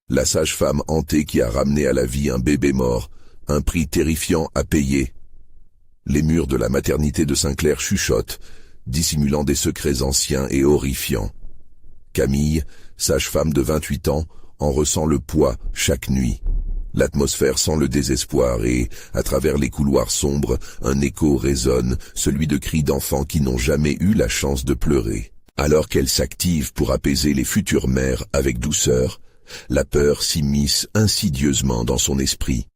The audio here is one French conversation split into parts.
La sage-femme hantée qui a ramené à la vie un bébé mort, un prix terrifiant à payer. Les murs de la maternité de Saint-Clair chuchotent, dissimulant des secrets anciens et horrifiants. Camille, sage-femme de 28 ans, en ressent le poids chaque nuit. L'atmosphère sent le désespoir et, à travers les couloirs sombres, un écho résonne, celui de cris d'enfants qui n'ont jamais eu la chance de pleurer. Alors qu'elle s'active pour apaiser les futures mères avec douceur, la peur s'immisce insidieusement dans son esprit.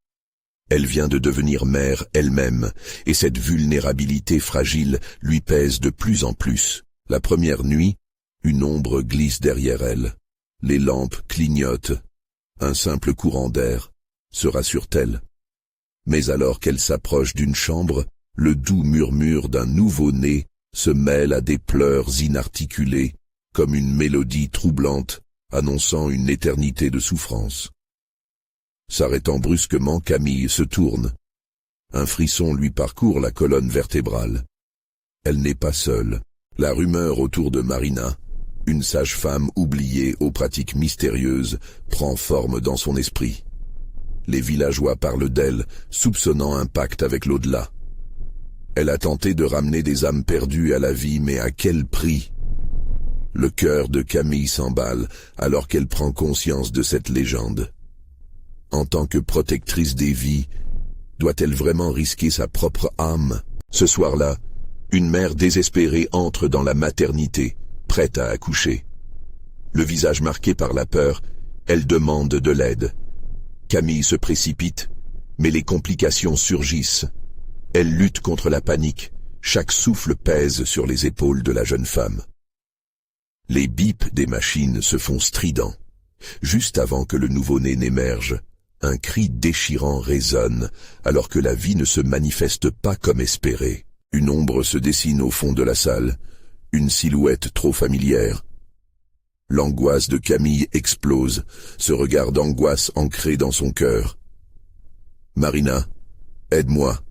Elle vient de devenir mère elle-même, et cette vulnérabilité fragile lui pèse de plus en plus. La première nuit, une ombre glisse derrière elle. Les lampes clignotent. Un simple courant d'air. Se rassure-t-elle? Mais alors qu'elle s'approche d'une chambre, le doux murmure d'un nouveau-né se mêle à des pleurs inarticulés, comme une mélodie troublante, annonçant une éternité de souffrance. S'arrêtant brusquement, Camille se tourne. Un frisson lui parcourt la colonne vertébrale. Elle n'est pas seule. La rumeur autour de Marina, une sage-femme oubliée aux pratiques mystérieuses, prend forme dans son esprit. Les villageois parlent d'elle, soupçonnant un pacte avec l'au-delà. Elle a tenté de ramener des âmes perdues à la vie, mais à quel prix? Le cœur de Camille s'emballe alors qu'elle prend conscience de cette légende. En tant que protectrice des vies, doit-elle vraiment risquer sa propre âme? Ce soir-là, une mère désespérée entre dans la maternité, prête à accoucher. Le visage marqué par la peur, elle demande de l'aide. Camille se précipite, mais les complications surgissent. Elle lutte contre la panique, chaque souffle pèse sur les épaules de la jeune femme. Les bips des machines se font stridents. Juste avant que le nouveau-né n'émerge, un cri déchirant résonne, alors que la vie ne se manifeste pas comme espéré. Une ombre se dessine au fond de la salle, une silhouette trop familière. L'angoisse de Camille explose, ce regard d'angoisse ancré dans son cœur. « Marina, aide-moi »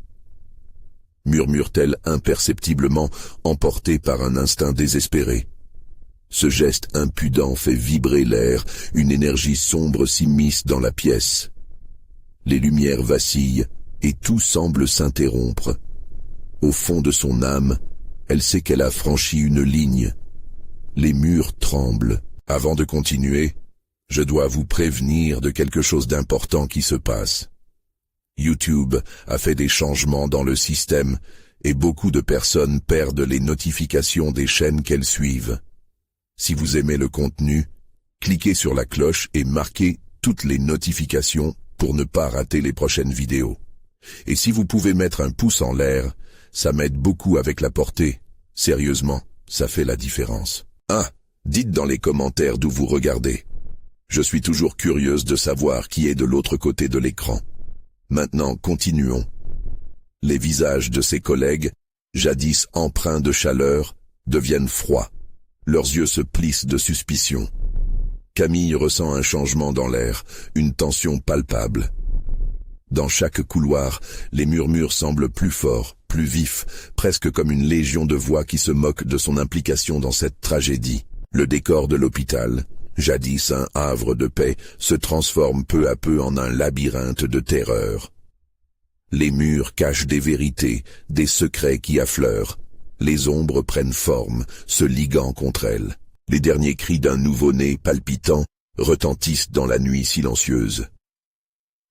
murmure-t-elle imperceptiblement, emportée par un instinct désespéré. Ce geste impudent fait vibrer l'air, une énergie sombre s'immisce dans la pièce. Les lumières vacillent et tout semble s'interrompre. Au fond de son âme, elle sait qu'elle a franchi une ligne. Les murs tremblent. Avant de continuer, je dois vous prévenir de quelque chose d'important qui se passe. YouTube a fait des changements dans le système et beaucoup de personnes perdent les notifications des chaînes qu'elles suivent. Si vous aimez le contenu, cliquez sur la cloche et marquez toutes les notifications pour ne pas rater les prochaines vidéos. Et si vous pouvez mettre un pouce en l'air, ça m'aide beaucoup avec la portée. Sérieusement, ça fait la différence. Dites dans les commentaires d'où vous regardez. Je suis toujours curieuse de savoir qui est de l'autre côté de l'écran. Maintenant, continuons. Les visages de ses collègues, jadis empreints de chaleur, deviennent froids. Leurs yeux se plissent de suspicion. Camille ressent un changement dans l'air, une tension palpable. Dans chaque couloir, les murmures semblent plus forts, plus vifs, presque comme une légion de voix qui se moquent de son implication dans cette tragédie. Le décor de l'hôpital, jadis un havre de paix, se transforme peu à peu en un labyrinthe de terreur. Les murs cachent des vérités, des secrets qui affleurent. Les ombres prennent forme, se liguant contre elles. Les derniers cris d'un nouveau-né palpitant retentissent dans la nuit silencieuse.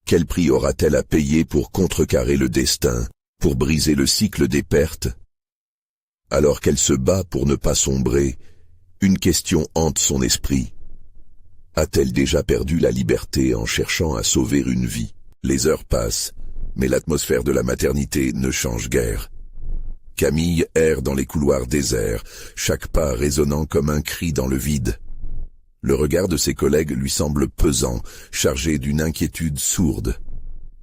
Quel prix aura-t-elle à payer pour contrecarrer le destin, pour briser le cycle des pertes? Alors qu'elle se bat pour ne pas sombrer, une question hante son esprit. A-t-elle déjà perdu la liberté en cherchant à sauver une vie? Les heures passent, mais l'atmosphère de la maternité ne change guère. Camille erre dans les couloirs déserts, chaque pas résonnant comme un cri dans le vide. Le regard de ses collègues lui semble pesant, chargé d'une inquiétude sourde.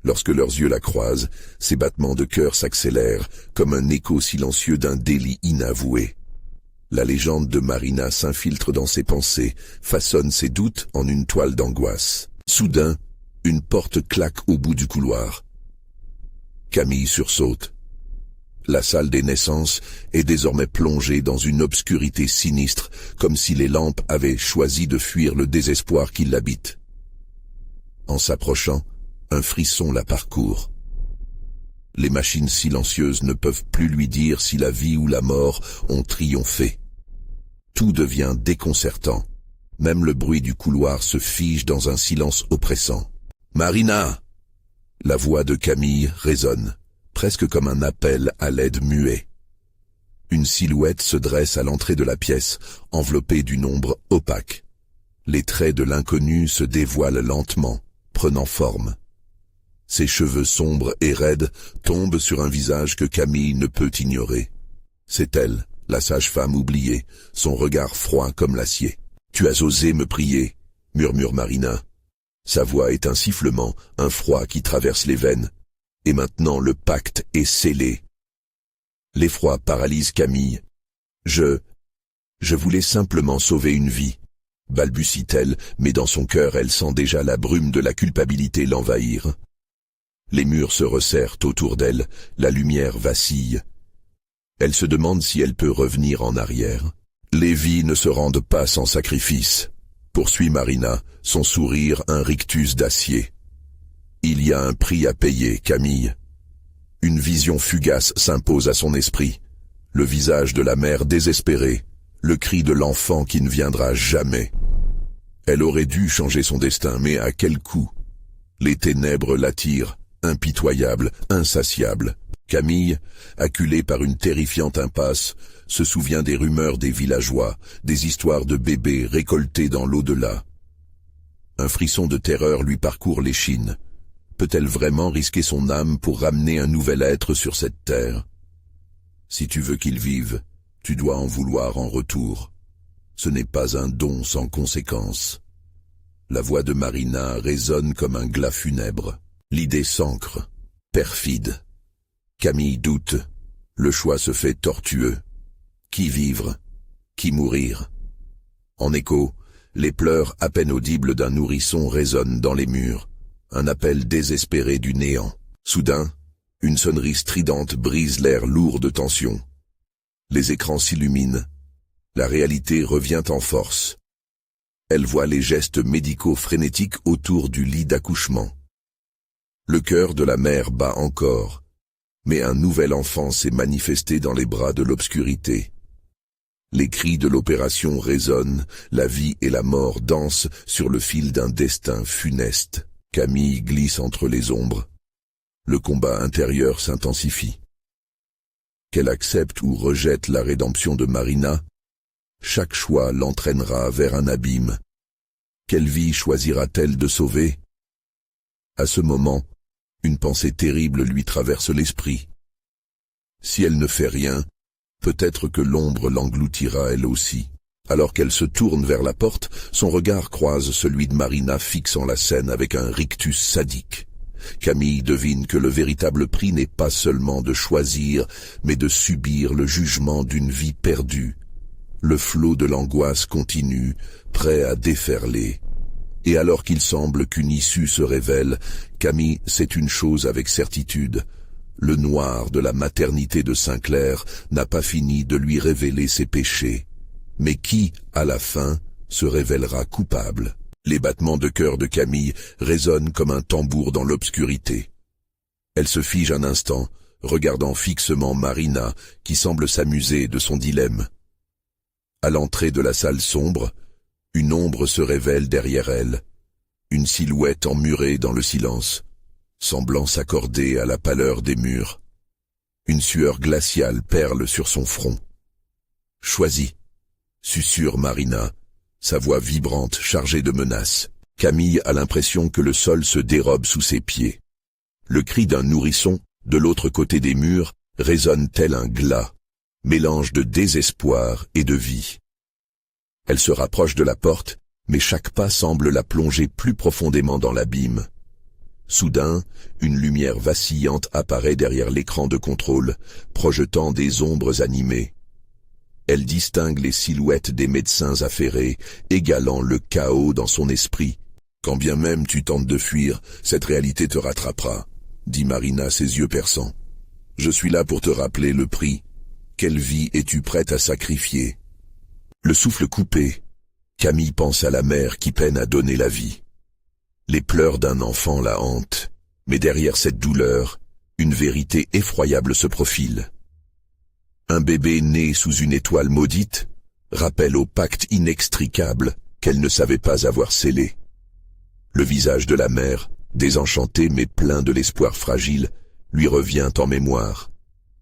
Lorsque leurs yeux la croisent, ses battements de cœur s'accélèrent, comme un écho silencieux d'un délit inavoué. La légende de Marina s'infiltre dans ses pensées, façonne ses doutes en une toile d'angoisse. Soudain, une porte claque au bout du couloir. Camille sursaute. La salle des naissances est désormais plongée dans une obscurité sinistre, comme si les lampes avaient choisi de fuir le désespoir qui l'habite. En s'approchant, un frisson la parcourt. Les machines silencieuses ne peuvent plus lui dire si la vie ou la mort ont triomphé. Tout devient déconcertant. Même le bruit du couloir se fige dans un silence oppressant. « Marina !» La voix de Camille résonne, presque comme un appel à l'aide muet. Une silhouette se dresse à l'entrée de la pièce, enveloppée d'une ombre opaque. Les traits de l'inconnu se dévoilent lentement, prenant forme. Ses cheveux sombres et raides tombent sur un visage que Camille ne peut ignorer. C'est elle, la sage-femme oubliée, son regard froid comme l'acier. « Tu as osé me prier » murmure Marina. Sa voix est un sifflement, un froid qui traverse les veines. Et maintenant le pacte est scellé. L'effroi paralyse Camille. Je voulais simplement sauver une vie, balbutie-t-elle, mais dans son cœur elle sent déjà la brume de la culpabilité l'envahir. Les murs se resserrent autour d'elle, la lumière vacille. Elle se demande si elle peut revenir en arrière. Les vies ne se rendent pas sans sacrifice, poursuit Marina, son sourire un rictus d'acier. Il y a un prix à payer, Camille. Une vision fugace s'impose à son esprit. Le visage de la mère désespérée, le cri de l'enfant qui ne viendra jamais. Elle aurait dû changer son destin, mais à quel coût? Les ténèbres l'attirent, impitoyables, insatiables. Camille, acculée par une terrifiante impasse, se souvient des rumeurs des villageois, des histoires de bébés récoltés dans l'au-delà. Un frisson de terreur lui parcourt l'échine. Peut-elle vraiment risquer son âme pour ramener un nouvel être sur cette terre? Si tu veux qu'il vive, tu dois en vouloir en retour. Ce n'est pas un don sans conséquence. La voix de Marina résonne comme un glas funèbre. L'idée s'ancre, perfide. Camille doute. Le choix se fait tortueux. Qui vivre? Qui mourir? En écho, les pleurs à peine audibles d'un nourrisson résonnent dans les murs. Un appel désespéré du néant. Soudain, une sonnerie stridente brise l'air lourd de tension. Les écrans s'illuminent. La réalité revient en force. Elle voit les gestes médicaux frénétiques autour du lit d'accouchement. Le cœur de la mère bat encore, mais un nouvel enfant s'est manifesté dans les bras de l'obscurité. Les cris de l'opération résonnent, la vie et la mort dansent sur le fil d'un destin funeste. Camille glisse entre les ombres. Le combat intérieur s'intensifie. Qu'elle accepte ou rejette la rédemption de Marina, chaque choix l'entraînera vers un abîme. Quelle vie choisira-t-elle de sauver? À ce moment, une pensée terrible lui traverse l'esprit. Si elle ne fait rien, peut-être que l'ombre l'engloutira elle aussi. Alors qu'elle se tourne vers la porte, son regard croise celui de Marina fixant la scène avec un rictus sadique. Camille devine que le véritable prix n'est pas seulement de choisir, mais de subir le jugement d'une vie perdue. Le flot de l'angoisse continue, prêt à déferler. Et alors qu'il semble qu'une issue se révèle, Camille sait une chose avec certitude. Le noir de la maternité de Sinclair n'a pas fini de lui révéler ses péchés. Mais qui, à la fin, se révélera coupable? Les battements de cœur de Camille résonnent comme un tambour dans l'obscurité. Elle se fige un instant, regardant fixement Marina, qui semble s'amuser de son dilemme. À l'entrée de la salle sombre, une ombre se révèle derrière elle, une silhouette emmurée dans le silence, semblant s'accorder à la pâleur des murs. Une sueur glaciale perle sur son front. « Choisis !» susurre Marina, sa voix vibrante chargée de menaces. Camille a l'impression que le sol se dérobe sous ses pieds. Le cri d'un nourrisson, de l'autre côté des murs, résonne tel un glas, mélange de désespoir et de vie. Elle se rapproche de la porte, mais chaque pas semble la plonger plus profondément dans l'abîme. Soudain, une lumière vacillante apparaît derrière l'écran de contrôle, projetant des ombres animées. Elle distingue les silhouettes des médecins affairés, égalant le chaos dans son esprit. « Quand bien même tu tentes de fuir, cette réalité te rattrapera, » dit Marina, ses yeux perçants. « Je suis là pour te rappeler le prix. Quelle vie es-tu prête à sacrifier ?» Le souffle coupé, Camille pense à la mère qui peine à donner la vie. Les pleurs d'un enfant la hantent, mais derrière cette douleur, une vérité effroyable se profile. Un bébé né sous une étoile maudite rappelle au pacte inextricable qu'elle ne savait pas avoir scellé. Le visage de la mère, désenchanté mais plein de l'espoir fragile, lui revient en mémoire.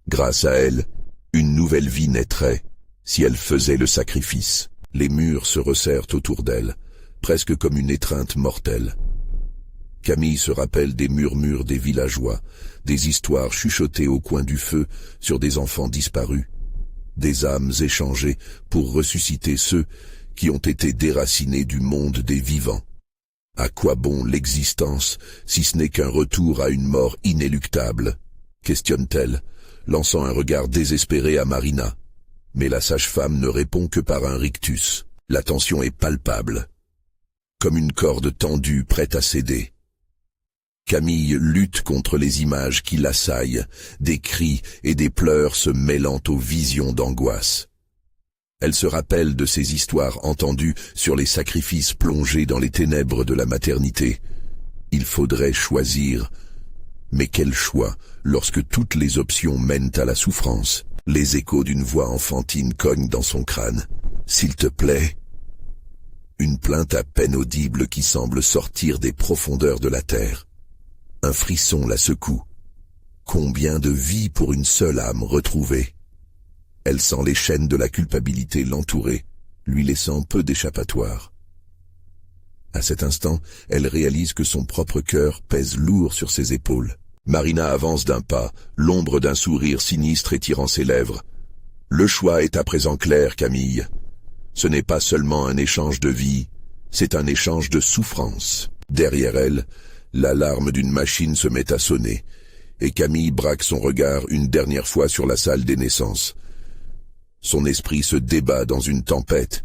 Grâce à elle, une nouvelle vie naîtrait, si elle faisait le sacrifice. Les murs se resserrent autour d'elle, presque comme une étreinte mortelle. Camille se rappelle des murmures des villageois, des histoires chuchotées au coin du feu sur des enfants disparus, des âmes échangées pour ressusciter ceux qui ont été déracinés du monde des vivants. À quoi bon l'existence si ce n'est qu'un retour à une mort inéluctable, questionne-t-elle, lançant un regard désespéré à Marina. Mais la sage-femme ne répond que par un rictus. La tension est palpable, comme une corde tendue prête à céder. Camille lutte contre les images qui l'assaillent, des cris et des pleurs se mêlant aux visions d'angoisse. Elle se rappelle de ces histoires entendues sur les sacrifices plongés dans les ténèbres de la maternité. Il faudrait choisir. Mais quel choix lorsque toutes les options mènent à la souffrance? Les échos d'une voix enfantine cognent dans son crâne. « S'il te plaît !» Une plainte à peine audible qui semble sortir des profondeurs de la terre. Un frisson la secoue. Combien de vies pour une seule âme retrouvée? Elle sent les chaînes de la culpabilité l'entourer, lui laissant peu d'échappatoire. À cet instant, elle réalise que son propre cœur pèse lourd sur ses épaules. Marina avance d'un pas, l'ombre d'un sourire sinistre étirant ses lèvres. Le choix est à présent clair, Camille. Ce n'est pas seulement un échange de vie, c'est un échange de souffrance. Derrière elle, l'alarme d'une machine se met à sonner, et Camille braque son regard une dernière fois sur la salle des naissances. Son esprit se débat dans une tempête,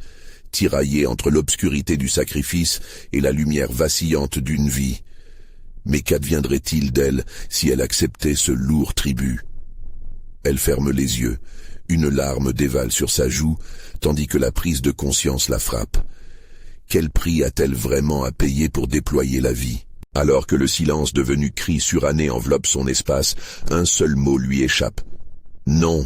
tiraillé entre l'obscurité du sacrifice et la lumière vacillante d'une vie. Mais qu'adviendrait-il d'elle si elle acceptait ce lourd tribut? Elle ferme les yeux, une larme dévale sur sa joue, tandis que la prise de conscience la frappe. Quel prix a-t-elle vraiment à payer pour déployer la vie? Alors que le silence devenu cri suranné enveloppe son espace, un seul mot lui échappe. Non.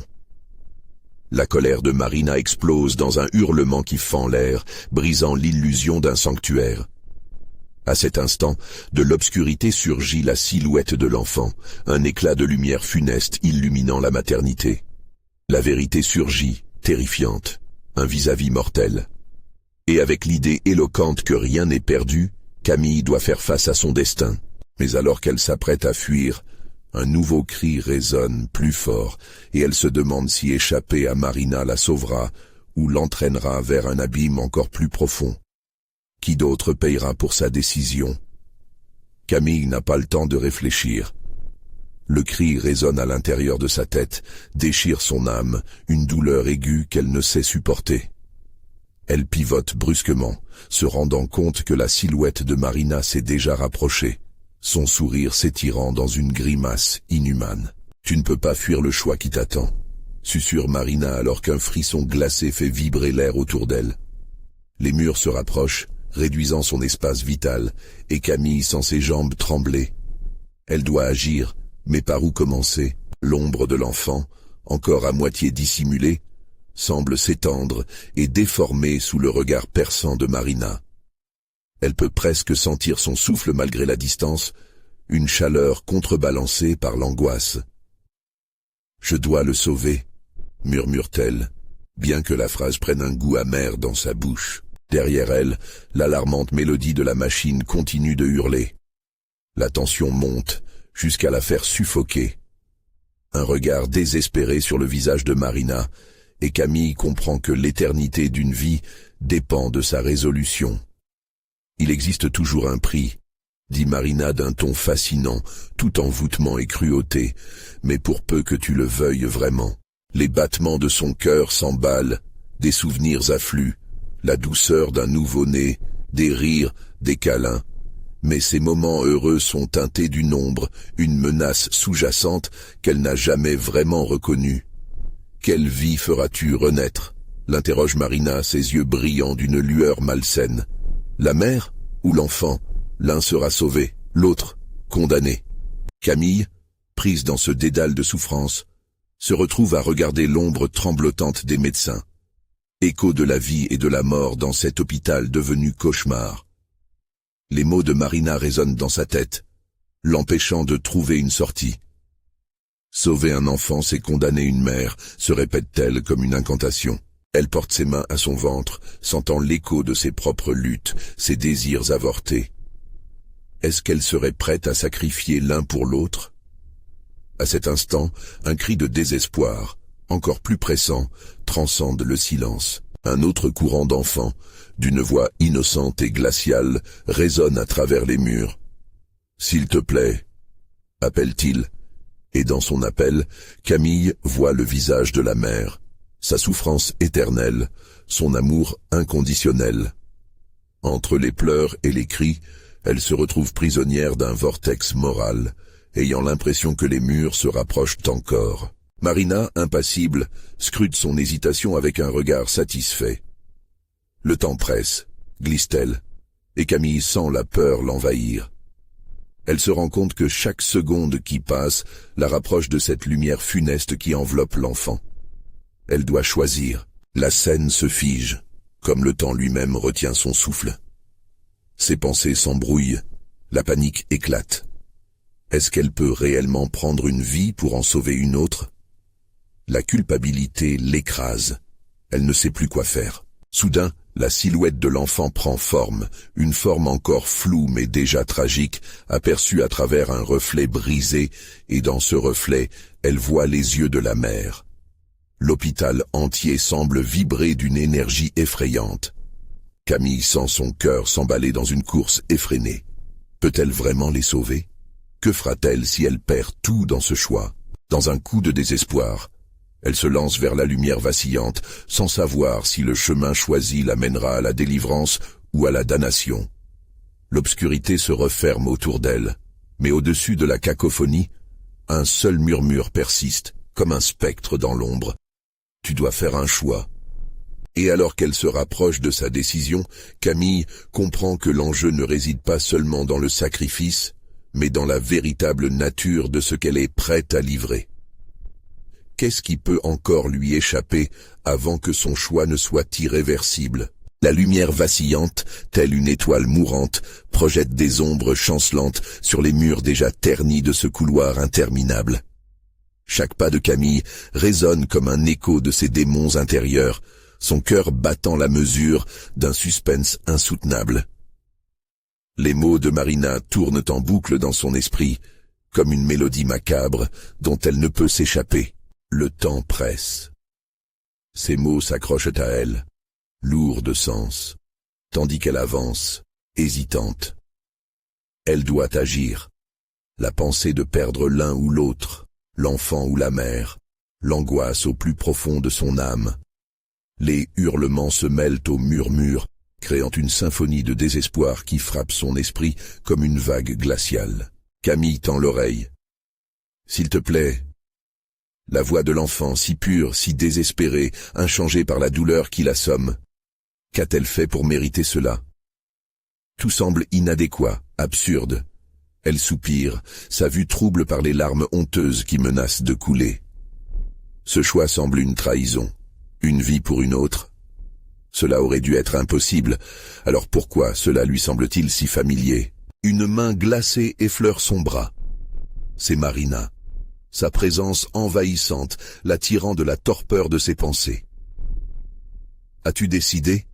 La colère de Marina explose dans un hurlement qui fend l'air, brisant l'illusion d'un sanctuaire. À cet instant, de l'obscurité surgit la silhouette de l'enfant, un éclat de lumière funeste illuminant la maternité. La vérité surgit, terrifiante, un vis-à-vis mortel. Et avec l'idée éloquente que rien n'est perdu, Camille doit faire face à son destin. Mais alors qu'elle s'apprête à fuir, un nouveau cri résonne plus fort, et elle se demande si échapper à Marina la sauvera ou l'entraînera vers un abîme encore plus profond. Qui d'autre payera pour sa décision? Camille n'a pas le temps de réfléchir. Le cri résonne à l'intérieur de sa tête, déchire son âme, une douleur aiguë qu'elle ne sait supporter. Elle pivote brusquement, se rendant compte que la silhouette de Marina s'est déjà rapprochée, son sourire s'étirant dans une grimace inhumane. « Tu ne peux pas fuir le choix qui t'attend », susurre Marina alors qu'un frisson glacé fait vibrer l'air autour d'elle. Les murs se rapprochent, réduisant son espace vital, et Camille sent ses jambes trembler. Elle doit agir, mais par où commencer? L'ombre de l'enfant, encore à moitié dissimulée, semble s'étendre et déformer sous le regard perçant de Marina. Elle peut presque sentir son souffle malgré la distance, une chaleur contrebalancée par l'angoisse. « Je dois le sauver », murmure-t-elle, bien que la phrase prenne un goût amer dans sa bouche. Derrière elle, l'alarmante mélodie de la machine continue de hurler. La tension monte, jusqu'à la faire suffoquer. Un regard désespéré sur le visage de Marina, et Camille comprend que l'éternité d'une vie dépend de sa résolution. « Il existe toujours un prix », dit Marina d'un ton fascinant, tout envoûtement et cruauté, mais pour peu que tu le veuilles vraiment. Les battements de son cœur s'emballent, des souvenirs affluent, la douceur d'un nouveau-né, des rires, des câlins. Mais ces moments heureux sont teintés d'une ombre, une menace sous-jacente qu'elle n'a jamais vraiment reconnue. « Quelle vie feras-tu renaître ?» l'interroge Marina, ses yeux brillants d'une lueur malsaine. « La mère ou l'enfant ?» L'un sera sauvé, l'autre, condamné. Camille, prise dans ce dédale de souffrance, se retrouve à regarder l'ombre tremblotante des médecins. Écho de la vie et de la mort dans cet hôpital devenu cauchemar. Les mots de Marina résonnent dans sa tête, l'empêchant de trouver une sortie. Sauver un enfant, c'est condamner une mère, se répète-t-elle comme une incantation. Elle porte ses mains à son ventre, sentant l'écho de ses propres luttes, ses désirs avortés. Est-ce qu'elle serait prête à sacrifier l'un pour l'autre? À cet instant, un cri de désespoir, encore plus pressant, transcende le silence. Un autre courant d'enfants, d'une voix innocente et glaciale, résonne à travers les murs. « S'il te plaît » appelle-t-il, et dans son appel, Camille voit le visage de la mère, sa souffrance éternelle, son amour inconditionnel. Entre les pleurs et les cris, elle se retrouve prisonnière d'un vortex moral, ayant l'impression que les murs se rapprochent encore. Marina, impassible, scrute son hésitation avec un regard satisfait. Le temps presse, glisse-t-elle, et Camille sent la peur l'envahir. Elle se rend compte que chaque seconde qui passe la rapproche de cette lumière funeste qui enveloppe l'enfant. Elle doit choisir. La scène se fige, comme le temps lui-même retient son souffle. Ses pensées s'embrouillent, la panique éclate. Est-ce qu'elle peut réellement prendre une vie pour en sauver une autre? La culpabilité l'écrase. Elle ne sait plus quoi faire. Soudain, la silhouette de l'enfant prend forme, une forme encore floue mais déjà tragique, aperçue à travers un reflet brisé, et dans ce reflet, elle voit les yeux de la mère. L'hôpital entier semble vibrer d'une énergie effrayante. Camille sent son cœur s'emballer dans une course effrénée. Peut-elle vraiment les sauver? Que fera-t-elle si elle perd tout dans ce choix? Dans un coup de désespoir, elle se lance vers la lumière vacillante, sans savoir si le chemin choisi l'amènera à la délivrance ou à la damnation. L'obscurité se referme autour d'elle, mais au-dessus de la cacophonie, un seul murmure persiste, comme un spectre dans l'ombre. Tu dois faire un choix. Et alors qu'elle se rapproche de sa décision, Camille comprend que l'enjeu ne réside pas seulement dans le sacrifice, mais dans la véritable nature de ce qu'elle est prête à livrer. Qu'est-ce qui peut encore lui échapper avant que son choix ne soit irréversible? La lumière vacillante, telle une étoile mourante, projette des ombres chancelantes sur les murs déjà ternis de ce couloir interminable. Chaque pas de Camille résonne comme un écho de ses démons intérieurs, son cœur battant la mesure d'un suspense insoutenable. Les mots de Marina tournent en boucle dans son esprit, comme une mélodie macabre dont elle ne peut s'échapper. Le temps presse. Ces mots s'accrochent à elle, lourds de sens, tandis qu'elle avance, hésitante. Elle doit agir. La pensée de perdre l'un ou l'autre, l'enfant ou la mère, l'angoisse au plus profond de son âme. Les hurlements se mêlent aux murmures, créant une symphonie de désespoir qui frappe son esprit comme une vague glaciale. Camille tend l'oreille. « S'il te plaît » La voix de l'enfant, si pure, si désespérée, inchangée par la douleur qui l'assomme. Qu'a-t-elle fait pour mériter cela? Tout semble inadéquat, absurde. Elle soupire, sa vue trouble par les larmes honteuses qui menacent de couler. Ce choix semble une trahison, une vie pour une autre. Cela aurait dû être impossible, alors pourquoi cela lui semble-t-il si familier? Une main glacée effleure son bras. C'est Marina. Sa présence envahissante, la tirant de la torpeur de ses pensées. « As-tu décidé ?»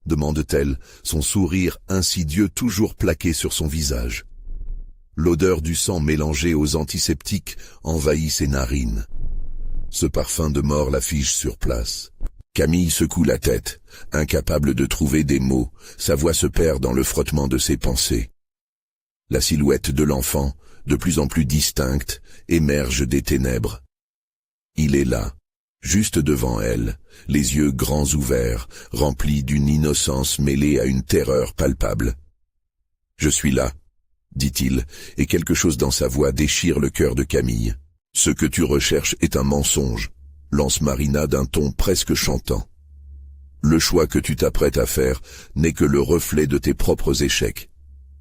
demande-t-elle, son sourire insidieux toujours plaqué sur son visage. L'odeur du sang mélangé aux antiseptiques envahit ses narines. Ce parfum de mort la fige sur place. Camille secoue la tête, incapable de trouver des mots, sa voix se perd dans le frottement de ses pensées. La silhouette de l'enfant, de plus en plus distincte, émerge des ténèbres. Il est là, juste devant elle, les yeux grands ouverts, remplis d'une innocence mêlée à une terreur palpable. « Je suis là », dit-il, et quelque chose dans sa voix déchire le cœur de Camille. « Ce que tu recherches est un mensonge », lance Marina d'un ton presque chantant. « Le choix que tu t'apprêtes à faire n'est que le reflet de tes propres échecs.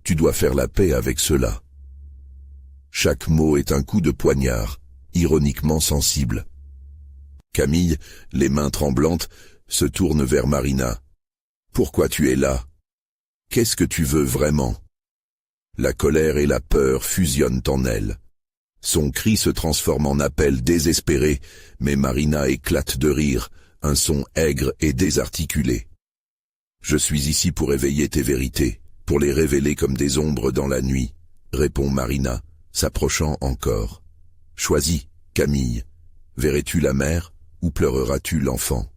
Tu dois faire la paix avec cela. Chaque mot est un coup de poignard, ironiquement sensible. Camille, les mains tremblantes, se tourne vers Marina. « Pourquoi tu es là? Qu'est-ce que tu veux vraiment ?» La colère et la peur fusionnent en elle. Son cri se transforme en appel désespéré, mais Marina éclate de rire, un son aigre et désarticulé. « Je suis ici pour éveiller tes vérités, pour les révéler comme des ombres dans la nuit, » répond Marina, s'approchant encore. « Choisis, Camille. Verrais-tu la mère ou pleureras-tu l'enfant ?»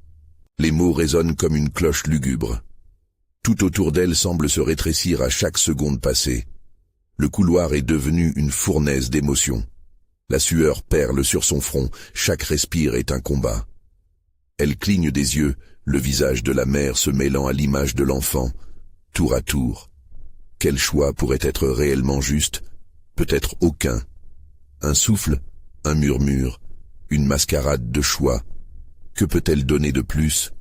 Les mots résonnent comme une cloche lugubre. Tout autour d'elle semble se rétrécir à chaque seconde passée. Le couloir est devenu une fournaise d'émotions. La sueur perle sur son front, chaque respire est un combat. Elle cligne des yeux, le visage de la mère se mêlant à l'image de l'enfant, tour à tour. Quel choix pourrait être réellement juste? Peut-être aucun. Un souffle, un murmure, une mascarade de choix. Que peut-elle donner de plus?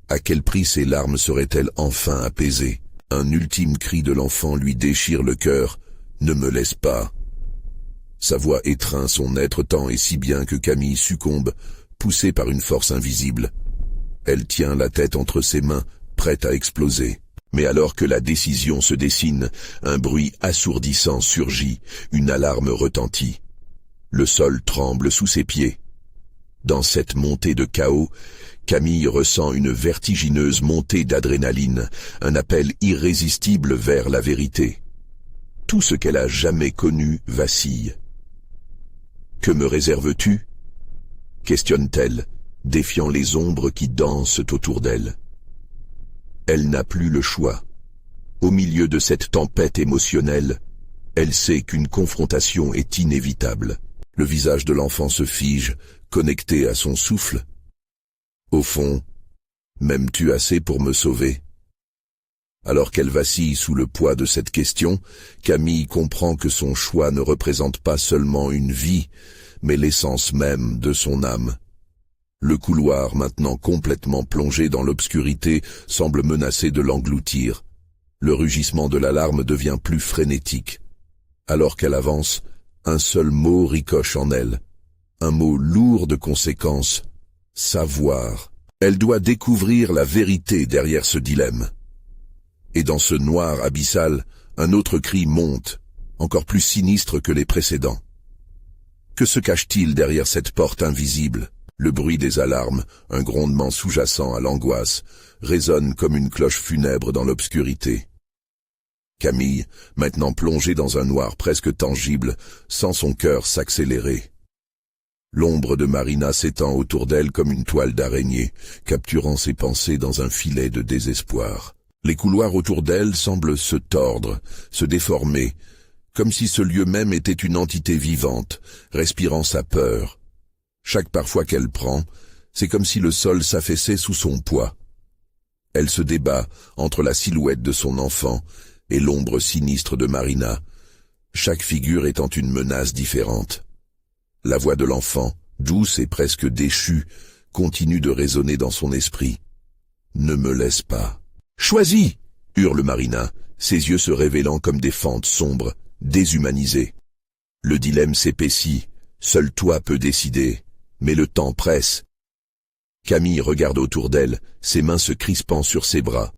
À quel prix ses larmes seraient-elles enfin apaisées? Un ultime cri de l'enfant lui déchire le cœur. « Ne me laisse pas !» Sa voix étreint son être tant et si bien que Camille succombe, poussée par une force invisible. Elle tient la tête entre ses mains, prête à exploser. Mais alors que la décision se dessine, un bruit assourdissant surgit, une alarme retentit. Le sol tremble sous ses pieds. Dans cette montée de chaos, Camille ressent une vertigineuse montée d'adrénaline, un appel irrésistible vers la vérité. Tout ce qu'elle a jamais connu vacille. « Que me réserves-tu » questionne-t-elle, défiant les ombres qui dansent autour d'elle. Elle n'a plus le choix. Au milieu de cette tempête émotionnelle, elle sait qu'une confrontation est inévitable. Le visage de l'enfant se fige, connecté à son souffle. Au fond, m'aimes-tu assez pour me sauver? Alors qu'elle vacille sous le poids de cette question, Camille comprend que son choix ne représente pas seulement une vie, mais l'essence même de son âme. Le couloir, maintenant complètement plongé dans l'obscurité, semble menacé de l'engloutir. Le rugissement de l'alarme devient plus frénétique. Alors qu'elle avance, un seul mot ricoche en elle. Un mot lourd de conséquences. Savoir. Elle doit découvrir la vérité derrière ce dilemme. Et dans ce noir abyssal, un autre cri monte, encore plus sinistre que les précédents. Que se cache-t-il derrière cette porte invisible? Le bruit des alarmes, un grondement sous-jacent à l'angoisse, résonne comme une cloche funèbre dans l'obscurité. Camille, maintenant plongée dans un noir presque tangible, sent son cœur s'accélérer. L'ombre de Marina s'étend autour d'elle comme une toile d'araignée, capturant ses pensées dans un filet de désespoir. Les couloirs autour d'elle semblent se tordre, se déformer, comme si ce lieu même était une entité vivante, respirant sa peur. Chaque parfois qu'elle prend, c'est comme si le sol s'affaissait sous son poids. Elle se débat entre la silhouette de son enfant et l'ombre sinistre de Marina, chaque figure étant une menace différente. La voix de l'enfant, douce et presque déchue, continue de résonner dans son esprit. « Ne me laisse pas. »« Choisis !» hurle Marina, ses yeux se révélant comme des fentes sombres, déshumanisées. Le dilemme s'épaissit, seul toi peux décider, mais le temps presse. Camille regarde autour d'elle, ses mains se crispant sur ses bras.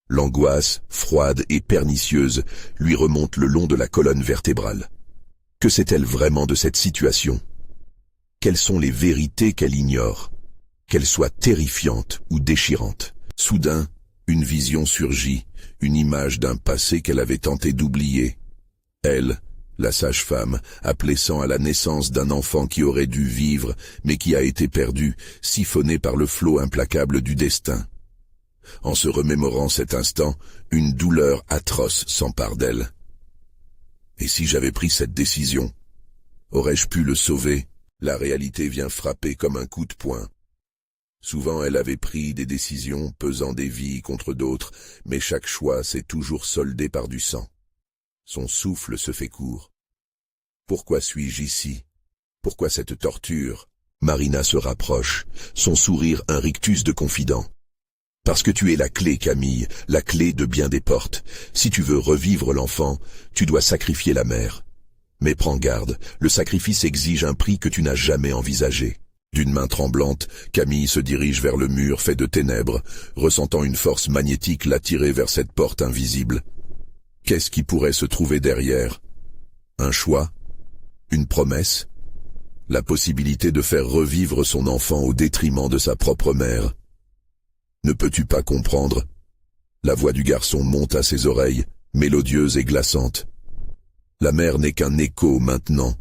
L'angoisse, froide et pernicieuse, lui remonte le long de la colonne vertébrale. Que sait-elle vraiment de cette situation? Quelles sont les vérités qu'elle ignore? Qu'elles soient terrifiantes ou déchirantes. Soudain, une vision surgit, une image d'un passé qu'elle avait tenté d'oublier. Elle, la sage-femme, appelée sang à la naissance d'un enfant qui aurait dû vivre, mais qui a été perdu, siphonné par le flot implacable du destin. En se remémorant cet instant, une douleur atroce s'empare d'elle. Et si j'avais pris cette décision? Aurais-je pu le sauver? La réalité vient frapper comme un coup de poing. Souvent elle avait pris des décisions pesant des vies contre d'autres, mais chaque choix s'est toujours soldé par du sang. Son souffle se fait court. Pourquoi suis-je ici? Pourquoi cette torture? Marina se rapproche, son sourire un rictus de confident. Parce que tu es la clé, Camille, la clé de bien des portes. Si tu veux revivre l'enfant, tu dois sacrifier la mère. Mais prends garde, le sacrifice exige un prix que tu n'as jamais envisagé. D'une main tremblante, Camille se dirige vers le mur fait de ténèbres, ressentant une force magnétique l'attirer vers cette porte invisible. Qu'est-ce qui pourrait se trouver derrière? Un choix? Une promesse? La possibilité de faire revivre son enfant au détriment de sa propre mère. Ne peux-tu pas comprendre? La voix du garçon monte à ses oreilles, mélodieuse et glaçante. La mère n'est qu'un écho maintenant.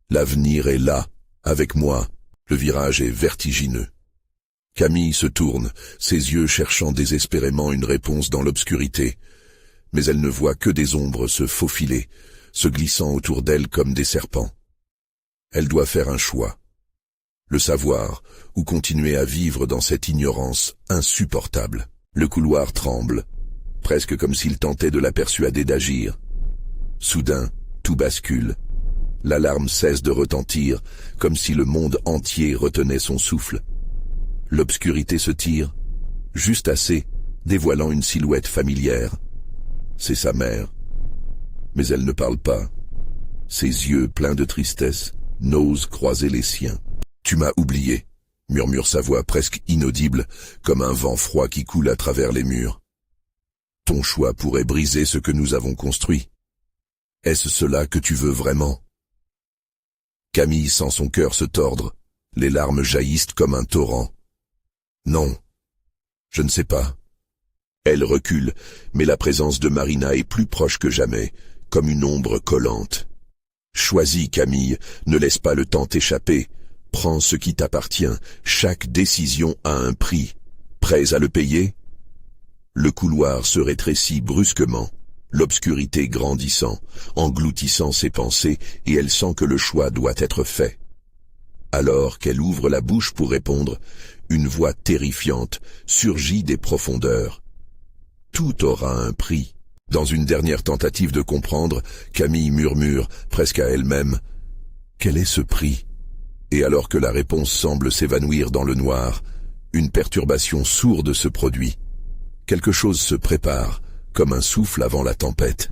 L'avenir est là, avec moi. Le virage est vertigineux. Camille se tourne, ses yeux cherchant désespérément une réponse dans l'obscurité. Mais elle ne voit que des ombres se faufiler, se glissant autour d'elle comme des serpents. Elle doit faire un choix. Le savoir, ou continuer à vivre dans cette ignorance insupportable. Le couloir tremble, presque comme s'il tentait de la persuader d'agir. Soudain, tout bascule. L'alarme cesse de retentir, comme si le monde entier retenait son souffle. L'obscurité se tire, juste assez, dévoilant une silhouette familière. C'est sa mère. Mais elle ne parle pas. Ses yeux, pleins de tristesse, n'osent croiser les siens. « Tu m'as oublié », murmure sa voix presque inaudible, comme un vent froid qui coule à travers les murs. « Ton choix pourrait briser ce que nous avons construit. Est-ce cela que tu veux vraiment ?» Camille sent son cœur se tordre. Les larmes jaillissent comme un torrent. « Non, je ne sais pas. » Elle recule, mais la présence de Marina est plus proche que jamais, comme une ombre collante. Choisis, Camille, ne laisse pas le temps t'échapper. Prends ce qui t'appartient, chaque décision a un prix. Prêts à le payer? Le couloir se rétrécit brusquement, l'obscurité grandissant, engloutissant ses pensées, et elle sent que le choix doit être fait. Alors qu'elle ouvre la bouche pour répondre, une voix terrifiante surgit des profondeurs. Tout aura un prix. Dans une dernière tentative de comprendre, Camille murmure, presque à elle-même, « Quel est ce prix ?» Et alors que la réponse semble s'évanouir dans le noir, une perturbation sourde se produit. Quelque chose se prépare, comme un souffle avant la tempête.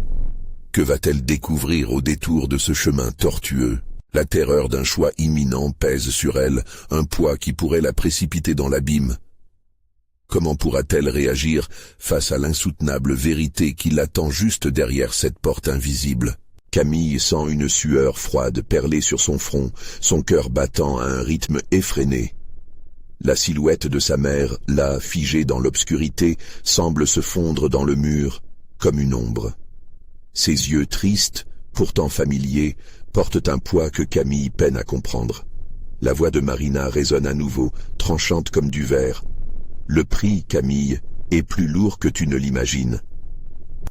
Que va-t-elle découvrir au détour de ce chemin tortueux? La terreur d'un choix imminent pèse sur elle, un poids qui pourrait la précipiter dans l'abîme. Comment pourra-t-elle réagir face à l'insoutenable vérité qui l'attend juste derrière cette porte invisible? Camille sent une sueur froide perler sur son front, son cœur battant à un rythme effréné. La silhouette de sa mère, là figée dans l'obscurité, semble se fondre dans le mur, comme une ombre. Ses yeux tristes, pourtant familiers, portent un poids que Camille peine à comprendre. La voix de Marina résonne à nouveau, tranchante comme du verre. Le prix, Camille, est plus lourd que tu ne l'imagines.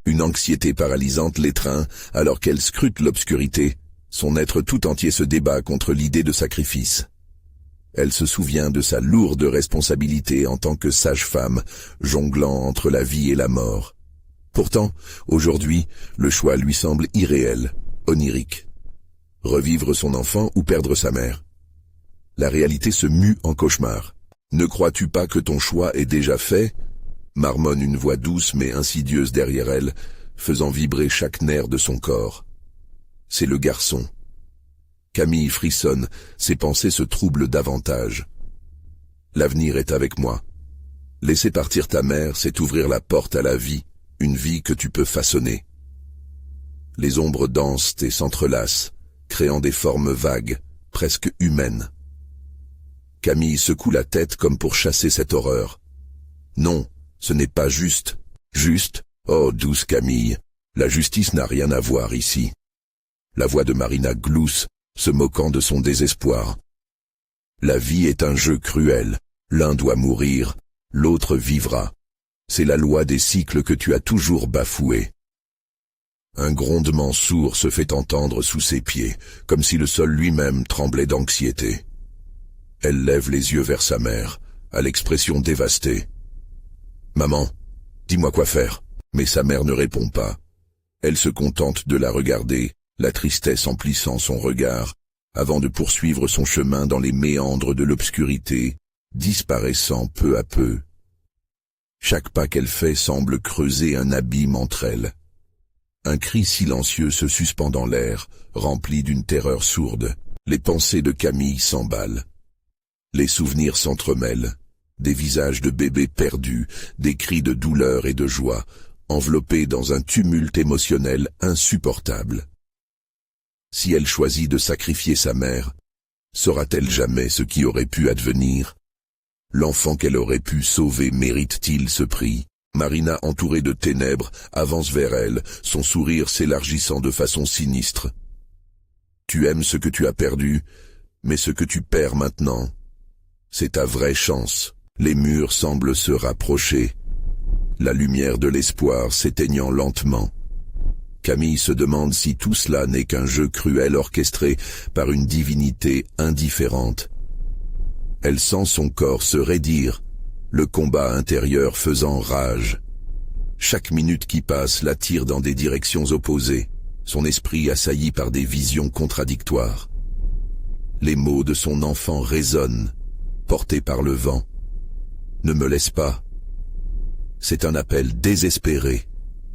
Une anxiété paralysante l'étreint alors qu'elle scrute l'obscurité. Son être tout entier se débat contre l'idée de sacrifice. Elle se souvient de sa lourde responsabilité en tant que sage-femme, jonglant entre la vie et la mort. Pourtant, aujourd'hui, le choix lui semble irréel, onirique. Revivre son enfant ou perdre sa mère. La réalité se mue en cauchemar. Ne crois-tu pas que ton choix est déjà fait? Marmonne une voix douce mais insidieuse derrière elle, faisant vibrer chaque nerf de son corps. C'est le garçon. Camille frissonne, ses pensées se troublent davantage. L'avenir est avec moi. Laisser partir ta mère, c'est ouvrir la porte à la vie, une vie que tu peux façonner. Les ombres dansent et s'entrelacent, créant des formes vagues, presque humaines. Camille secoue la tête comme pour chasser cette horreur. Non, ce n'est pas juste. Juste? Oh, douce Camille, la justice n'a rien à voir ici. La voix de Marina glousse, se moquant de son désespoir. La vie est un jeu cruel. L'un doit mourir, l'autre vivra. C'est la loi des cycles que tu as toujours bafouée. Un grondement sourd se fait entendre sous ses pieds, comme si le sol lui-même tremblait d'anxiété. Elle lève les yeux vers sa mère, à l'expression dévastée. « Maman, dis-moi quoi faire. » Mais sa mère ne répond pas. Elle se contente de la regarder, la tristesse emplissant son regard, avant de poursuivre son chemin dans les méandres de l'obscurité, disparaissant peu à peu. Chaque pas qu'elle fait semble creuser un abîme entre elles. Un cri silencieux se suspend dans l'air, rempli d'une terreur sourde. Les pensées de Camille s'emballent. Les souvenirs s'entremêlent. Des visages de bébés perdus, des cris de douleur et de joie, enveloppés dans un tumulte émotionnel insupportable. Si elle choisit de sacrifier sa mère, saura-t-elle jamais ce qui aurait pu advenir? L'enfant qu'elle aurait pu sauver mérite-t-il ce prix? Marina, entourée de ténèbres, avance vers elle, son sourire s'élargissant de façon sinistre. Tu aimes ce que tu as perdu, mais ce que tu perds maintenant, c'est ta vraie chance. Les murs semblent se rapprocher, la lumière de l'espoir s'éteignant lentement. Camille se demande si tout cela n'est qu'un jeu cruel orchestré par une divinité indifférente. Elle sent son corps se raidir, le combat intérieur faisant rage. Chaque minute qui passe la tire dans des directions opposées, son esprit assailli par des visions contradictoires. Les mots de son enfant résonnent, portés par le vent. Ne me laisse pas. C'est un appel désespéré,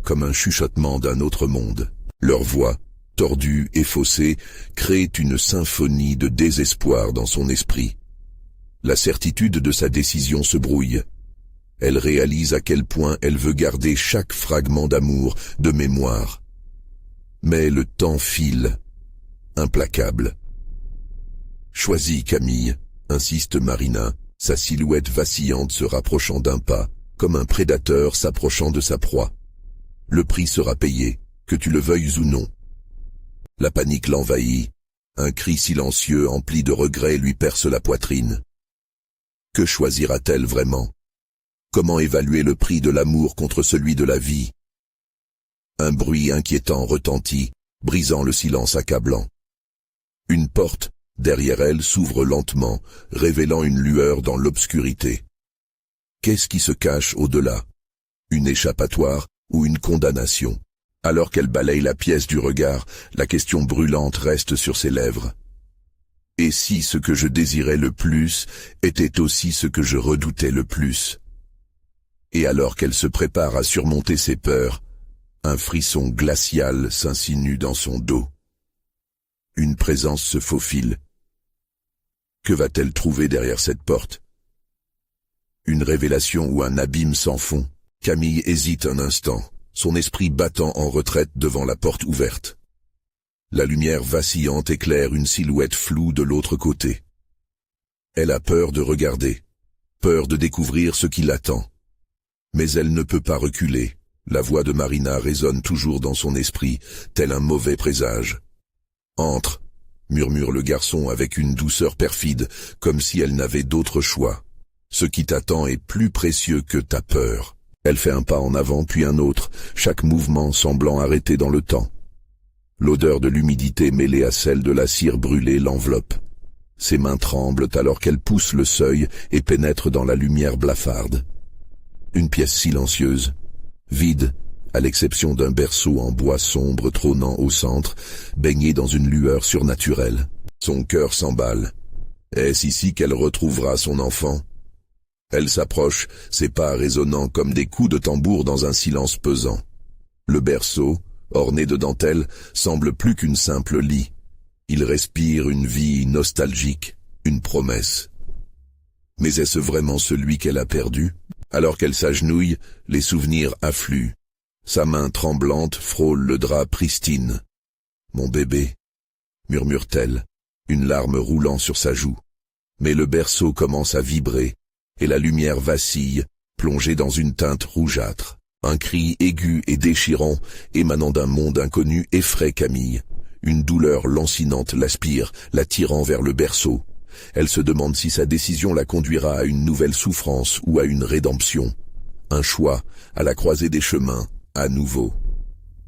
comme un chuchotement d'un autre monde. Leur voix, tordue et faussée, crée une symphonie de désespoir dans son esprit. La certitude de sa décision se brouille. Elle réalise à quel point elle veut garder chaque fragment d'amour, de mémoire. Mais le temps file, implacable. Choisis, Camille, insiste Marina, sa silhouette vacillante se rapprochant d'un pas, comme un prédateur s'approchant de sa proie. Le prix sera payé, que tu le veuilles ou non. La panique l'envahit, un cri silencieux empli de regret lui perce la poitrine. Que choisira-t-elle vraiment? Comment évaluer le prix de l'amour contre celui de la vie? Un bruit inquiétant retentit, brisant le silence accablant. Une porte, derrière elle, s'ouvre lentement, révélant une lueur dans l'obscurité. Qu'est-ce qui se cache au-delà? Une échappatoire ou une condamnation? Alors qu'elle balaye la pièce du regard, la question brûlante reste sur ses lèvres. Et si ce que je désirais le plus était aussi ce que je redoutais le plus? Et alors qu'elle se prépare à surmonter ses peurs, un frisson glacial s'insinue dans son dos. Une présence se faufile. Que va-t-elle trouver derrière cette porte? Une révélation ou un abîme sans fond? Camille hésite un instant, son esprit battant en retraite devant la porte ouverte. La lumière vacillante éclaire une silhouette floue de l'autre côté. Elle a peur de regarder, peur de découvrir ce qui l'attend. Mais elle ne peut pas reculer. La voix de Marina résonne toujours dans son esprit, tel un mauvais présage. « Entre !» murmure le garçon avec une douceur perfide, comme si elle n'avait d'autre choix. Ce qui t'attend est plus précieux que ta peur. Elle fait un pas en avant puis un autre, chaque mouvement semblant arrêté dans le temps. L'odeur de l'humidité mêlée à celle de la cire brûlée l'enveloppe. Ses mains tremblent alors qu'elle pousse le seuil et pénètre dans la lumière blafarde. Une pièce silencieuse, vide, à l'exception d'un berceau en bois sombre trônant au centre, baigné dans une lueur surnaturelle. Son cœur s'emballe. Est-ce ici qu'elle retrouvera son enfant? Elle s'approche, ses pas résonnant comme des coups de tambour dans un silence pesant. Le berceau, orné de dentelle, semble plus qu'une simple lit. Il respire une vie nostalgique, une promesse. Mais est-ce vraiment celui qu'elle a perdu? Alors qu'elle s'agenouille, les souvenirs affluent. Sa main tremblante frôle le drap pristine. « Mon bébé » murmure-t-elle, une larme roulant sur sa joue. Mais le berceau commence à vibrer, et la lumière vacille, plongée dans une teinte rougeâtre. Un cri aigu et déchirant, émanant d'un monde inconnu, effraie Camille. Une douleur lancinante l'aspire, la tirant vers le berceau. Elle se demande si sa décision la conduira à une nouvelle souffrance ou à une rédemption. Un choix, à la croisée des chemins, à nouveau.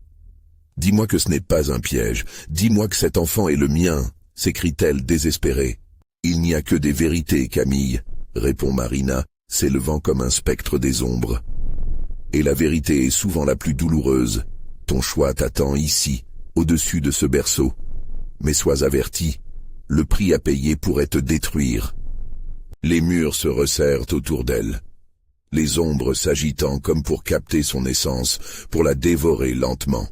« Dis-moi que ce n'est pas un piège, dis-moi que cet enfant est le mien !» s'écrie-t-elle désespérée. « Il n'y a que des vérités, Camille !» répond Marina, s'élevant comme un spectre des ombres. « Et la vérité est souvent la plus douloureuse. Ton choix t'attend ici, au-dessus de ce berceau. Mais sois averti, le prix à payer pourrait te détruire. » Les murs se resserrent autour d'elle. les ombres s'agitant comme pour capter son essence, pour la dévorer lentement.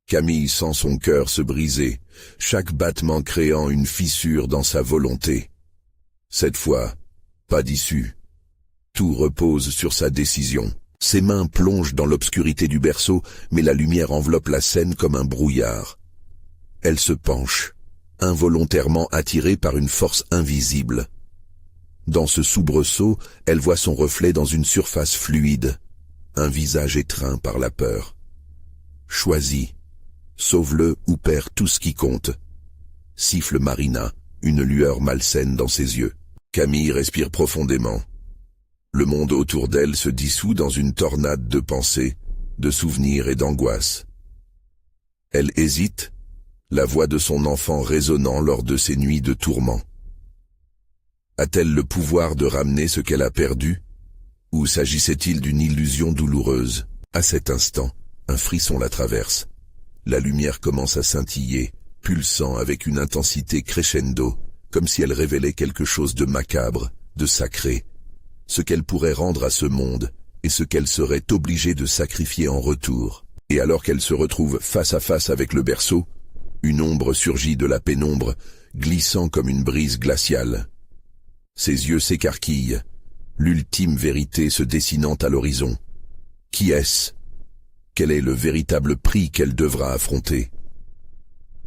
Camille sent son cœur se briser, chaque battement créant une fissure dans sa volonté. Cette fois, pas d'issue. Tout repose sur sa décision. Ses mains plongent dans l'obscurité du berceau, mais la lumière enveloppe la scène comme un brouillard. Elle se penche, involontairement attirée par une force invisible. Dans ce soubresaut, elle voit son reflet dans une surface fluide, un visage étreint par la peur. Choisis, sauve-le ou perds tout ce qui compte. Siffle Marina, une lueur malsaine dans ses yeux. Camille respire profondément. Le monde autour d'elle se dissout dans une tornade de pensées, de souvenirs et d'angoisse. Elle hésite, la voix de son enfant résonnant lors de ses nuits de tourment. A-t-elle le pouvoir de ramener ce qu'elle a perdu? Ou s'agissait-il d'une illusion douloureuse? À cet instant, un frisson la traverse. La lumière commence à scintiller, pulsant avec une intensité crescendo, comme si elle révélait quelque chose de macabre, de sacré, ce qu'elle pourrait rendre à ce monde, et ce qu'elle serait obligée de sacrifier en retour. Et alors qu'elle se retrouve face à face avec le berceau, une ombre surgit de la pénombre, glissant comme une brise glaciale. Ses yeux s'écarquillent, l'ultime vérité se dessinant à l'horizon. Qui est-ce? Quel est le véritable prix qu'elle devra affronter?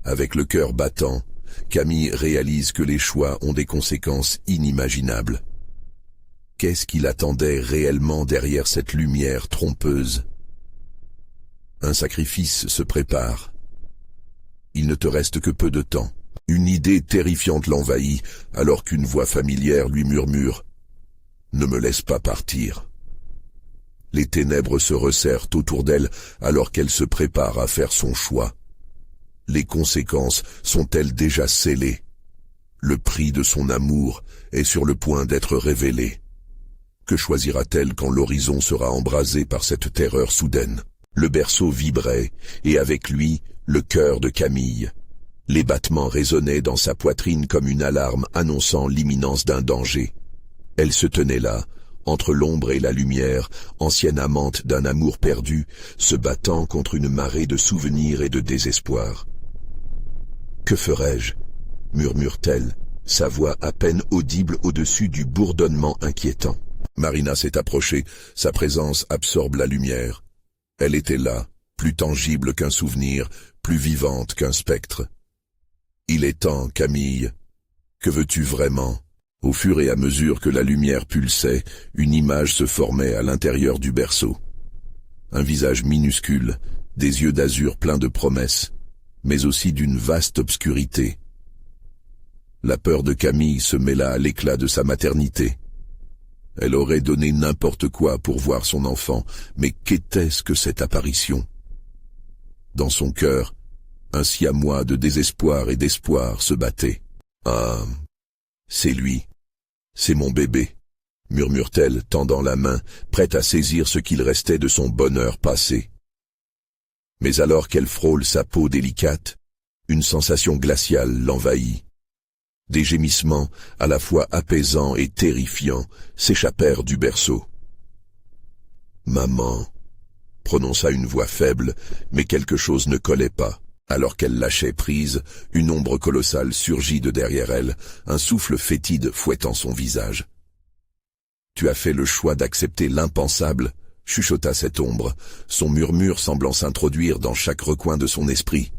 Avec le cœur battant, Camille réalise que les choix ont des conséquences inimaginables. Qu'est-ce qu'il attendait réellement derrière cette lumière trompeuse? Un sacrifice se prépare. Il ne te reste que peu de temps. Une idée terrifiante l'envahit, alors qu'une voix familière lui murmure « Ne me laisse pas partir ». Les ténèbres se resserrent autour d'elle alors qu'elle se prépare à faire son choix. Les conséquences sont-elles déjà scellées? Le prix de son amour est sur le point d'être révélé. Que choisira-t-elle quand l'horizon sera embrasé par cette terreur soudaine? Le berceau vibrait, et avec lui, le cœur de Camille. Les battements résonnaient dans sa poitrine comme une alarme annonçant l'imminence d'un danger. Elle se tenait là, entre l'ombre et la lumière, ancienne amante d'un amour perdu, se battant contre une marée de souvenirs et de désespoir. « Que ferais-je » murmure-t-elle, sa voix à peine audible au-dessus du bourdonnement inquiétant. Marina s'est approchée, sa présence absorbe la lumière. Elle était là, plus tangible qu'un souvenir, plus vivante qu'un spectre. « Il est temps, Camille. Que veux-tu vraiment ?» Au fur et à mesure que la lumière pulsait, une image se formait à l'intérieur du berceau. Un visage minuscule, des yeux d'azur pleins de promesses, mais aussi d'une vaste obscurité. La peur de Camille se mêla à l'éclat de sa maternité. Elle aurait donné n'importe quoi pour voir son enfant, mais qu'était-ce que cette apparition? Dans son cœur, un siamois de désespoir et d'espoir se battait. « Ah, c'est lui, c'est mon bébé », murmure-t-elle, tendant la main, prête à saisir ce qu'il restait de son bonheur passé. Mais alors qu'elle frôle sa peau délicate, une sensation glaciale l'envahit. Des gémissements, à la fois apaisants et terrifiants, s'échappèrent du berceau. « Maman » prononça une voix faible, mais quelque chose ne collait pas. Alors qu'elle lâchait prise, une ombre colossale surgit de derrière elle, un souffle fétide fouettant son visage. « Tu as fait le choix d'accepter l'impensable » chuchota cette ombre, son murmure semblant s'introduire dans chaque recoin de son esprit.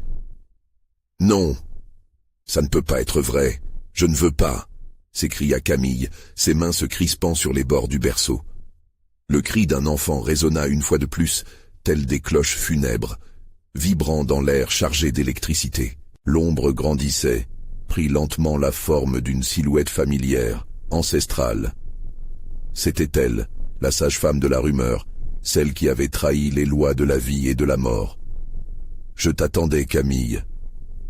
« Non, ça ne peut pas être vrai, je ne veux pas » s'écria Camille, ses mains se crispant sur les bords du berceau. Le cri d'un enfant résonna une fois de plus, tel des cloches funèbres, vibrant dans l'air chargé d'électricité. L'ombre grandissait, prit lentement la forme d'une silhouette familière, ancestrale. C'était elle, la sage-femme de la rumeur, celle qui avait trahi les lois de la vie et de la mort. « Je t'attendais, Camille,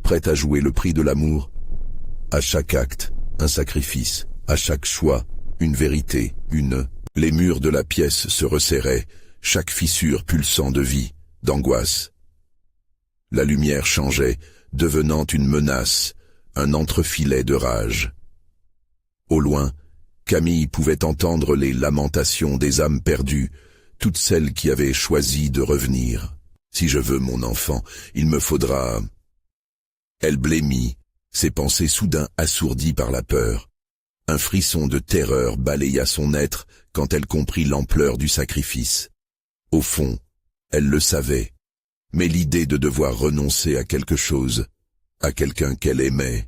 prête à jouer le prix de l'amour. À chaque acte, un sacrifice, à chaque choix, une vérité, une... » Les murs de la pièce se resserraient, chaque fissure pulsant de vie, d'angoisse. La lumière changeait, devenant une menace, un entrefilet de rage. Au loin, Camille pouvait entendre les lamentations des âmes perdues, toutes celles qui avaient choisi de revenir. Si je veux mon enfant, il me faudra... Elle blêmit, ses pensées soudain assourdies par la peur. Un frisson de terreur balaya son être quand elle comprit l'ampleur du sacrifice. Au fond, elle le savait, mais l'idée de devoir renoncer à quelque chose, à quelqu'un qu'elle aimait,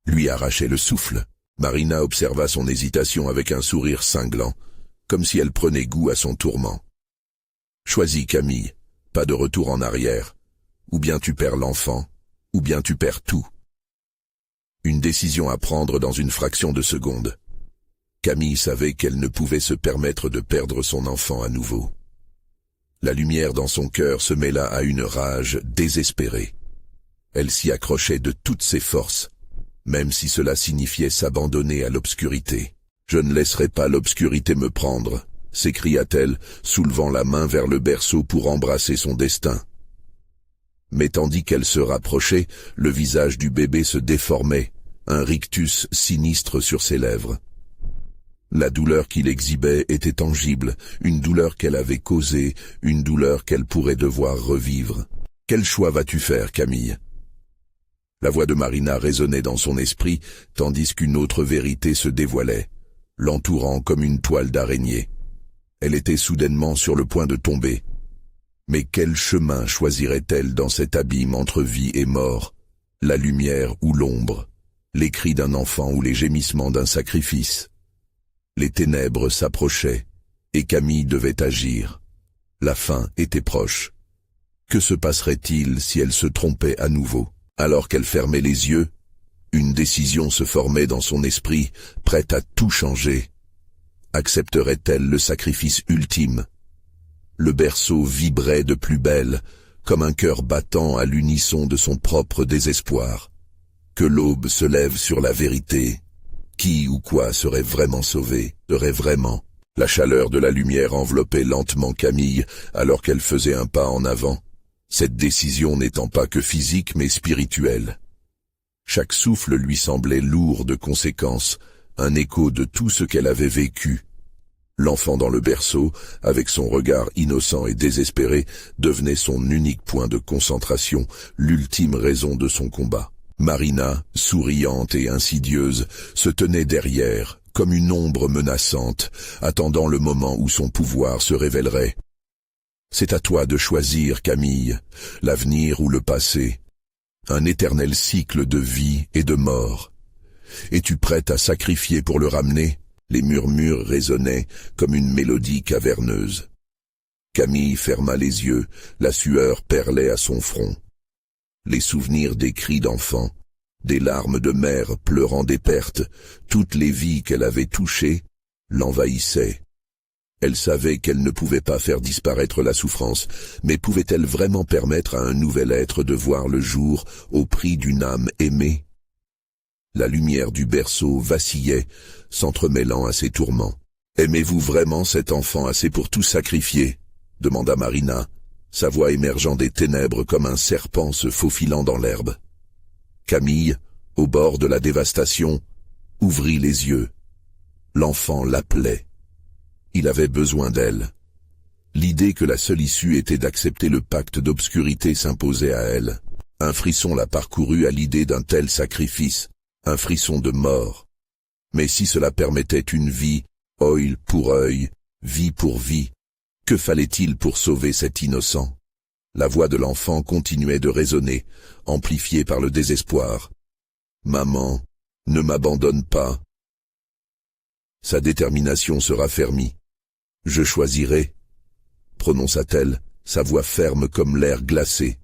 lui arrachait le souffle. Marina observa son hésitation avec un sourire cinglant, comme si elle prenait goût à son tourment. « Choisis, Camille, pas de retour en arrière. Ou bien tu perds l'enfant, ou bien tu perds tout. » Une décision à prendre dans une fraction de seconde. Camille savait qu'elle ne pouvait se permettre de perdre son enfant à nouveau. La lumière dans son cœur se mêla à une rage désespérée. Elle s'y accrochait de toutes ses forces, même si cela signifiait s'abandonner à l'obscurité. « Je ne laisserai pas l'obscurité me prendre », s'écria-t-elle, soulevant la main vers le berceau pour embrasser son destin. Mais tandis qu'elle se rapprochait, le visage du bébé se déformait, un rictus sinistre sur ses lèvres. La douleur qu'il exhibait était tangible, une douleur qu'elle avait causée, une douleur qu'elle pourrait devoir revivre. « Quel choix vas-tu faire, Camille ?» La voix de Marina résonnait dans son esprit, tandis qu'une autre vérité se dévoilait, l'entourant comme une toile d'araignée. Elle était soudainement sur le point de tomber. Mais quel chemin choisirait-elle dans cet abîme entre vie et mort? La lumière ou l'ombre? Les cris d'un enfant ou les gémissements d'un sacrifice? Les ténèbres s'approchaient, et Camille devait agir. La fin était proche. Que se passerait-il si elle se trompait à nouveau? Alors qu'elle fermait les yeux, une décision se formait dans son esprit, prête à tout changer. Accepterait-elle le sacrifice ultime? Le berceau vibrait de plus belle, comme un cœur battant à l'unisson de son propre désespoir. Que l'aube se lève sur la vérité. Qui ou quoi serait vraiment sauvé, serait vraiment? La chaleur de la lumière enveloppait lentement Camille, alors qu'elle faisait un pas en avant. Cette décision n'étant pas que physique mais spirituelle. Chaque souffle lui semblait lourd de conséquences, un écho de tout ce qu'elle avait vécu. L'enfant dans le berceau, avec son regard innocent et désespéré, devenait son unique point de concentration, l'ultime raison de son combat. Marina, souriante et insidieuse, se tenait derrière, comme une ombre menaçante, attendant le moment où son pouvoir se révélerait. « C'est à toi de choisir, Camille, l'avenir ou le passé. Un éternel cycle de vie et de mort. Es-tu prête à sacrifier pour le ramener ?» Les murmures résonnaient comme une mélodie caverneuse. Camille ferma les yeux, la sueur perlait à son front. Les souvenirs des cris d'enfants, des larmes de mère pleurant des pertes, toutes les vies qu'elle avait touchées, l'envahissaient. Elle savait qu'elle ne pouvait pas faire disparaître la souffrance, mais pouvait-elle vraiment permettre à un nouvel être de voir le jour au prix d'une âme aimée? La lumière du berceau vacillait, s'entremêlant à ses tourments. « Aimez-vous vraiment cet enfant assez pour tout sacrifier ?» demanda Marina, sa voix émergeant des ténèbres comme un serpent se faufilant dans l'herbe. Camille, au bord de la dévastation, ouvrit les yeux. L'enfant l'appelait. Il avait besoin d'elle. L'idée que la seule issue était d'accepter le pacte d'obscurité s'imposait à elle. Un frisson la parcourut à l'idée d'un tel sacrifice, un frisson de mort. Mais si cela permettait une vie, œil pour œil, vie pour vie, que fallait-il pour sauver cet innocent? La voix de l'enfant continuait de résonner, amplifiée par le désespoir. « Maman, ne m'abandonne pas. » Sa détermination se raffermit. « Je choisirai, » prononça-t-elle, sa voix ferme comme l'air glacé.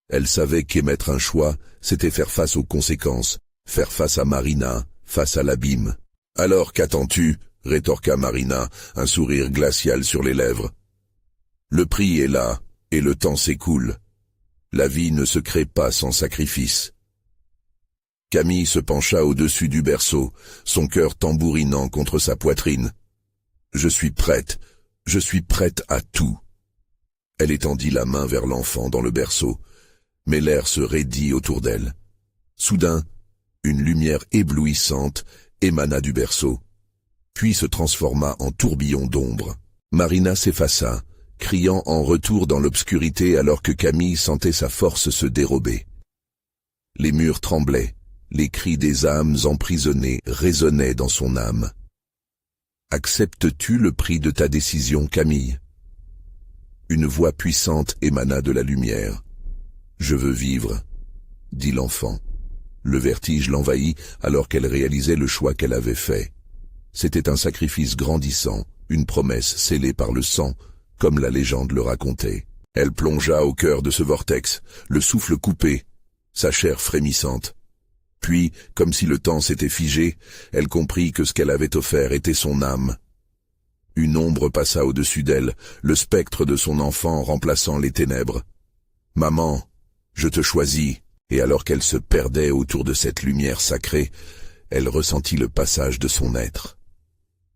Elle savait qu'émettre un choix, c'était faire face aux conséquences, faire face à Marina, face à l'abîme. « Alors qu'attends-tu » rétorqua Marina, un sourire glacial sur les lèvres. « Le prix est là, et le temps s'écoule. La vie ne se crée pas sans sacrifice. » Camille se pencha au-dessus du berceau, son cœur tambourinant contre sa poitrine. « Je suis prête à tout. » Elle étendit la main vers l'enfant dans le berceau, mais l'air se raidit autour d'elle. Soudain, une lumière éblouissante émana du berceau. puis se transforma en tourbillon d'ombre. Marina s'effaça, criant en retour dans l'obscurité alors que Camille sentait sa force se dérober. Les murs tremblaient, les cris des âmes emprisonnées résonnaient dans son âme. « Acceptes-tu le prix de ta décision, Camille ?» Une voix puissante émana de la lumière. « Je veux vivre », dit l'enfant. Le vertige l'envahit alors qu'elle réalisait le choix qu'elle avait fait. C'était un sacrifice grandissant, une promesse scellée par le sang, comme la légende le racontait. Elle plongea au cœur de ce vortex, le souffle coupé, sa chair frémissante. Puis, comme si le temps s'était figé, elle comprit que ce qu'elle avait offert était son âme. Une ombre passa au-dessus d'elle, le spectre de son enfant remplaçant les ténèbres. « Maman, je te choisis !» Et alors qu'elle se perdait autour de cette lumière sacrée, elle ressentit le passage de son être.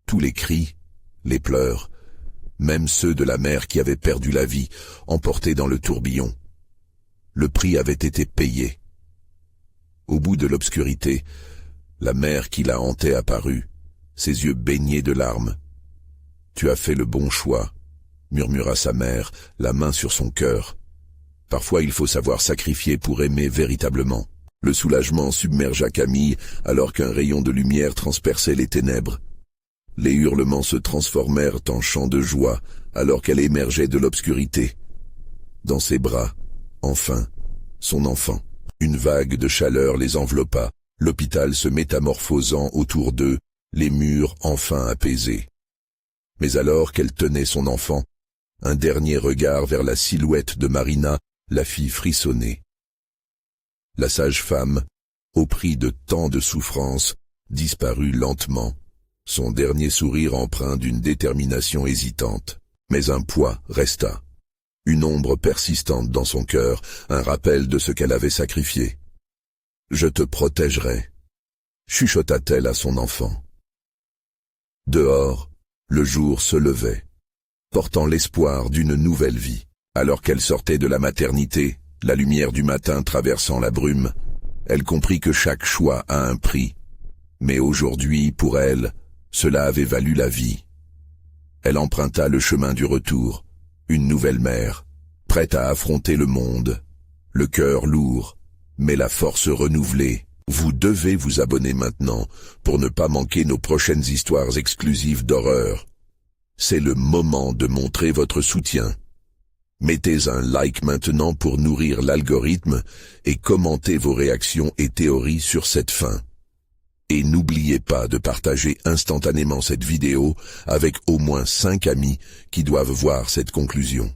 Tous les cris, les pleurs, même ceux de la mère qui avait perdu la vie, emportés dans le tourbillon. Le prix avait été payé. Au bout de l'obscurité, la mère qui la hantait apparut, ses yeux baignés de larmes. « Tu as fait le bon choix », murmura sa mère, la main sur son cœur. Parfois il faut savoir sacrifier pour aimer véritablement. Le soulagement submergea Camille alors qu'un rayon de lumière transperçait les ténèbres. Les hurlements se transformèrent en chants de joie alors qu'elle émergeait de l'obscurité. Dans ses bras, enfin, son enfant. Une vague de chaleur les enveloppa, l'hôpital se métamorphosant autour d'eux, les murs enfin apaisés. Mais alors qu'elle tenait son enfant, un dernier regard vers la silhouette de Marina la fit frissonner. La sage-femme, au prix de tant de souffrances, disparut lentement, son dernier sourire empreint d'une détermination hésitante. Mais un poids resta, une ombre persistante dans son cœur, un rappel de ce qu'elle avait sacrifié. « Je te protégerai », chuchota-t-elle à son enfant. Dehors, le jour se levait, portant l'espoir d'une nouvelle vie. Alors qu'elle sortait de la maternité, la lumière du matin traversant la brume, elle comprit que chaque choix a un prix. Mais aujourd'hui, pour elle, cela avait valu la vie. Elle emprunta le chemin du retour, une nouvelle mère, prête à affronter le monde, le cœur lourd, mais la force renouvelée. Vous devez vous abonner maintenant pour ne pas manquer nos prochaines histoires exclusives d'horreur. C'est le moment de montrer votre soutien. Mettez un like maintenant pour nourrir l'algorithme et commentez vos réactions et théories sur cette fin. Et n'oubliez pas de partager instantanément cette vidéo avec au moins 5 amis qui doivent voir cette conclusion.